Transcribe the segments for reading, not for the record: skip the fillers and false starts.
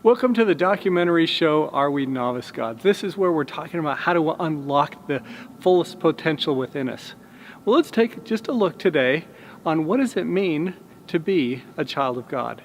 Welcome to the documentary show, Are We Novice Gods? This is where we're talking about how to unlock the fullest potential within us. Well, let's take just a look today on what does it mean to be a child of God.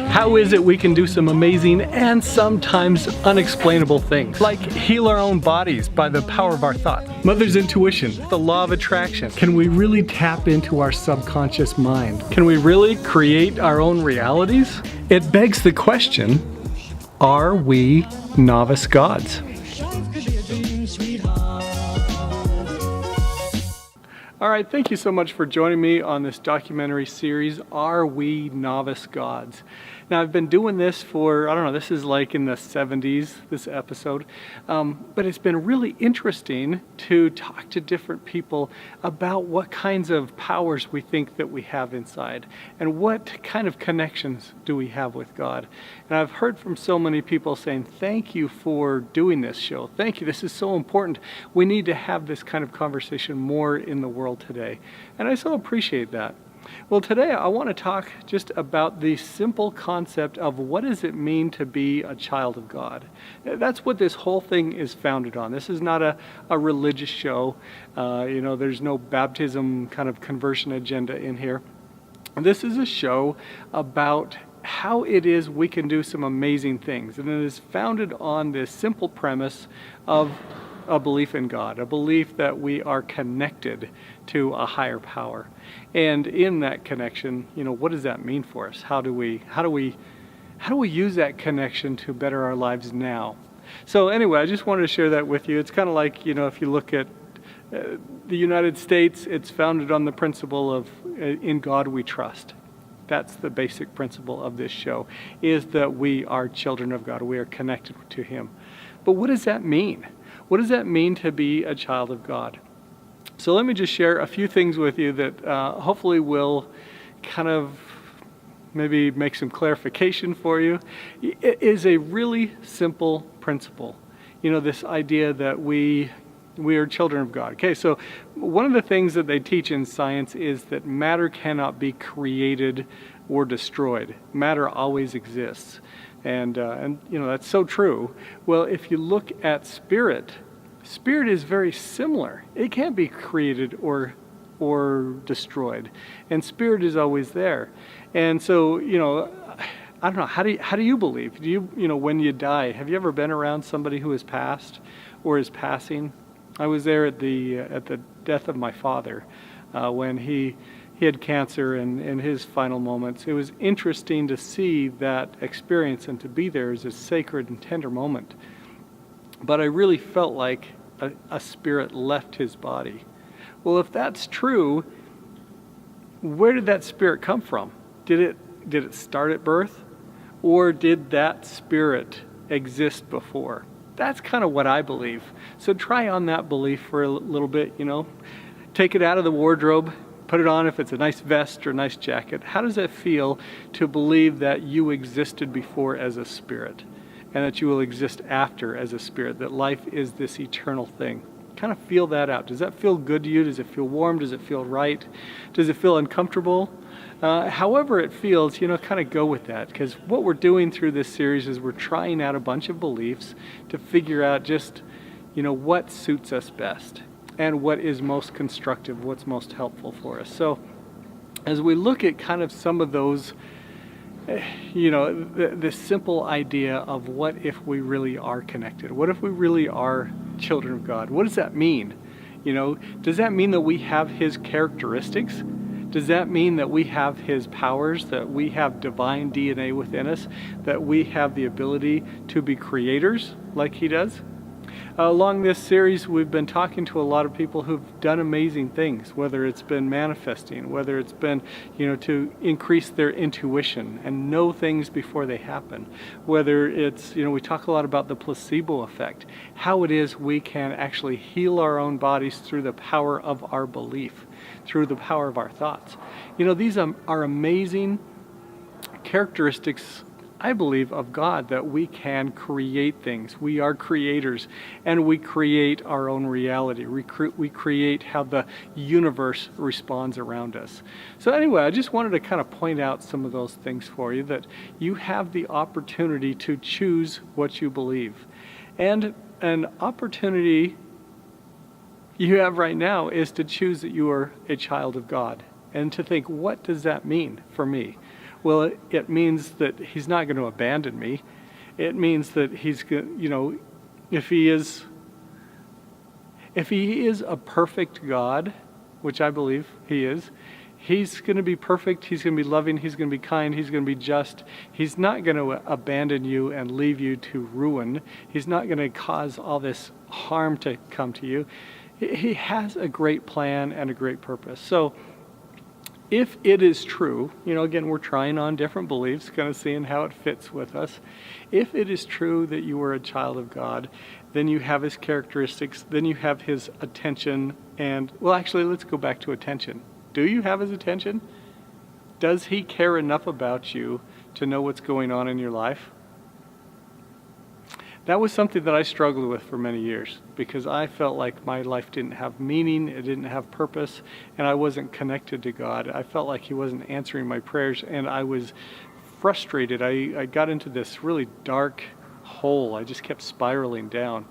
How is it we can do some amazing and sometimes unexplainable things, like heal our own bodies by the power of our thoughts? Mother's intuition, the law of attraction. Can we really tap into our subconscious mind? Can we really create our own realities? It begs the question, are we novice gods? All right, thank you so much for joining me on this documentary series, Are We Novice Gods? Now, I've been doing this for, I don't know, this is like in the 70s, this episode, but it's been really interesting to talk to different people about what kinds of powers we think that we have inside and what kind of connections do we have with God. And I've heard from so many people saying, thank you for doing this show. Thank you, this is so important. We need to have this kind of conversation more in the world today. And I so appreciate that. Well, today I want to talk just about the simple concept of what does it mean to be a child of God. That's what this whole thing is founded on. This is not a religious show. There's no baptism kind of conversion agenda in here. This is a show about how it is we can do some amazing things. And it is founded on this simple premise of a belief in God, a belief that we are connected to a higher power. And in that connection, what does that mean for us? How do we use that connection to better our lives now? So anyway, I just wanted to share that with you. It's kind of like, if you look at the United States, it's founded on the principle of in God we trust. That's the basic principle of this show, is that we are children of God. We are connected to Him. But what does that mean? What does that mean to be a child of God? So let me just share a few things with you that hopefully will kind of maybe make some clarification for you. It is a really simple principle. This idea that we are children of God. Okay, so one of the things that they teach in science is that matter cannot be created or destroyed. Matter always exists. And that's so true. Well, if you look at spirit is very similar. It can't be created or destroyed, and spirit is always there. And so, I don't know. How do you believe? Do you when you die? Have you ever been around somebody who has passed or is passing? I was there at the death of my father when he had cancer and in his final moments. It was interesting to see that experience and to be there is a sacred and tender moment. But I really felt like a spirit left his body. Well, if that's true, where did that spirit come from? Did it start at birth? Or did that spirit exist before? That's kind of what I believe. So try on that belief for a little bit, Take it out of the wardrobe. Put it on if it's a nice vest or a nice jacket. How does it feel to believe that you existed before as a spirit and that you will exist after as a spirit, that life is this eternal thing? Kind of feel that out. Does that feel good to you? Does it feel warm? Does it feel right? Does it feel uncomfortable? However it feels, kind of go with that, because what we're doing through this series is we're trying out a bunch of beliefs to figure out just, what suits us best. And what is most constructive, what's most helpful for us. So as we look at kind of some of those, the simple idea of what if we really are connected? What if we really are children of God? What does that mean? Does that mean that we have His characteristics? Does that mean that we have His powers, that we have divine DNA within us, that we have the ability to be creators like He does? Along this series, we've been talking to a lot of people who've done amazing things, whether it's been manifesting, whether it's been, to increase their intuition and know things before they happen, whether it's, we talk a lot about the placebo effect, how it is we can actually heal our own bodies through the power of our belief, through the power of our thoughts. These are amazing characteristics I believe, of God, that we can create things. We are creators, and we create our own reality. We create how the universe responds around us. So anyway, I just wanted to kind of point out some of those things for you, that you have the opportunity to choose what you believe. And an opportunity you have right now is to choose that you are a child of God, and to think, what does that mean for me? Well, it means that he's not going to abandon me. It means that he's, if he is a perfect God, which I believe he is, he's going to be perfect, he's going to be loving, he's going to be kind, he's going to be just. He's not going to abandon you and leave you to ruin. He's not going to cause all this harm to come to you. He has a great plan and a great purpose. So if it is true, again, we're trying on different beliefs, kind of seeing how it fits with us. If it is true that you are a child of God, then you have his characteristics, then you have his attention, and, well, actually, let's go back to attention. Do you have his attention? Does he care enough about you to know what's going on in your life? That was something that I struggled with for many years, because I felt like my life didn't have meaning, it didn't have purpose, and I wasn't connected to God. I felt like he wasn't answering my prayers, and I was frustrated. I got into this really dark hole. I just kept spiraling down.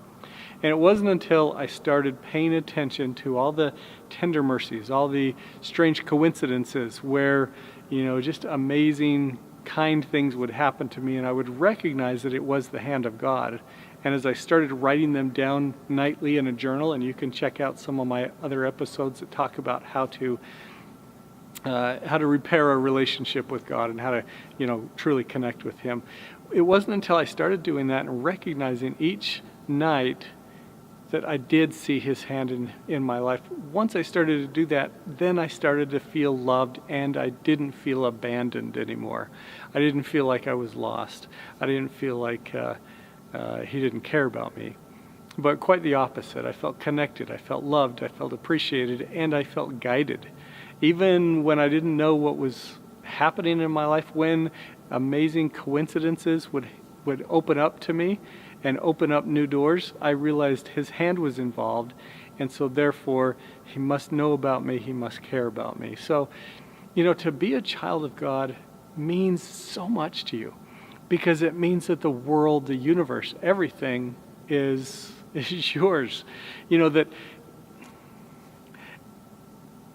And it wasn't until I started paying attention to all the tender mercies, all the strange coincidences where, just amazing kind things would happen to me, and I would recognize that it was the hand of God. And as I started writing them down nightly in a journal, and you can check out some of my other episodes that talk about how to repair a relationship with God and how to, truly connect with him. It wasn't until I started doing that and recognizing each night that I did see his hand in my life. Once I started to do that, then I started to feel loved, and I didn't feel abandoned anymore. I didn't feel like I was lost. I didn't feel like he didn't care about me. But quite the opposite. I felt connected, I felt loved, I felt appreciated, and I felt guided. Even when I didn't know what was happening in my life, when amazing coincidences would open up to me and open up new doors, I realized his hand was involved, and so therefore he must know about me, he must care about me. So, to be a child of God means so much to you, because it means that the world, the universe, everything is yours. That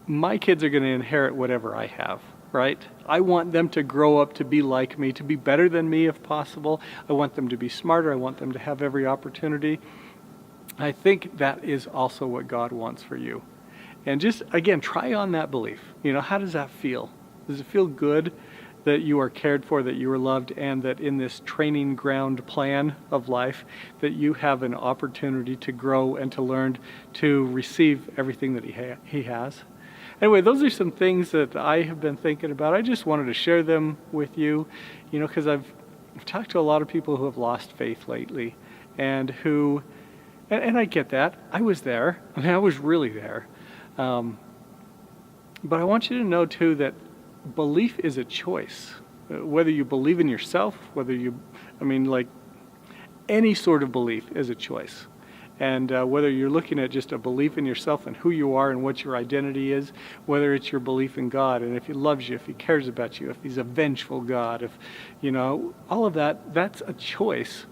my kids are going to inherit whatever I have. Right? I want them to grow up to be like me, to be better than me if possible. I want them to be smarter. I want them to have every opportunity. I think that is also what God wants for you. And just, again, try on that belief. How does that feel? Does it feel good that you are cared for, that you are loved, and that in this training ground plan of life, that you have an opportunity to grow and to learn to receive everything that he has? Anyway, those are some things that I have been thinking about. I just wanted to share them with you, because I've talked to a lot of people who have lost faith lately, and I get that. I was there. I was really there. But I want you to know, too, that belief is a choice. Whether you believe in yourself, any sort of belief is a choice. And whether you're looking at just a belief in yourself and who you are and what your identity is, whether it's your belief in God and if he loves you, if he cares about you, if he's a vengeful God, if, all of that, that's a choice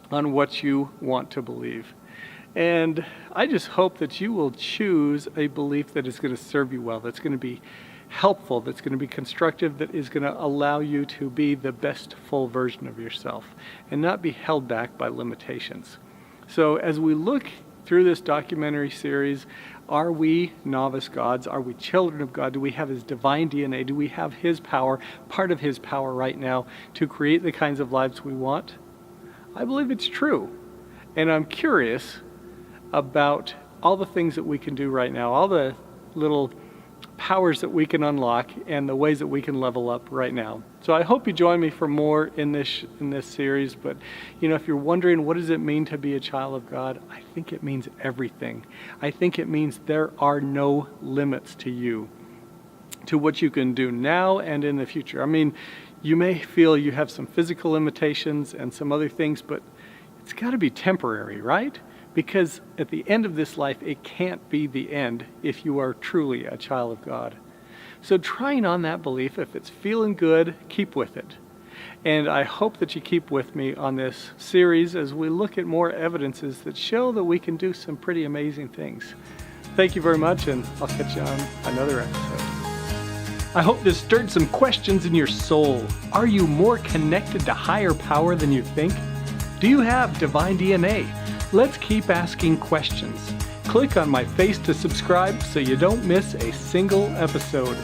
on what you want to believe. And I just hope that you will choose a belief that is going to serve you well, that's going to be helpful, that's going to be constructive, that is going to allow you to be the best full version of yourself and not be held back by limitations. So as we look through this documentary series, are we novice gods? Are we children of God? Do we have his divine DNA? Do we have his power, part of his power right now, to create the kinds of lives we want? I believe it's true. And I'm curious about all the things that we can do right now, all the little powers that we can unlock and the ways that we can level up right now. So I hope you join me for more in this series. But if you're wondering what does it mean to be a child of God, I think it means everything. I think it means there are no limits to you, to what you can do now and in the future. You may feel you have some physical limitations and some other things, but it's got to be temporary, right? Because at the end of this life, it can't be the end if you are truly a child of God. So trying on that belief, if it's feeling good, keep with it. And I hope that you keep with me on this series as we look at more evidences that show that we can do some pretty amazing things. Thank you very much, and I'll catch you on another episode. I hope this stirred some questions in your soul. Are you more connected to higher power than you think? Do you have divine DNA? Let's keep asking questions. Click on my face to subscribe so you don't miss a single episode.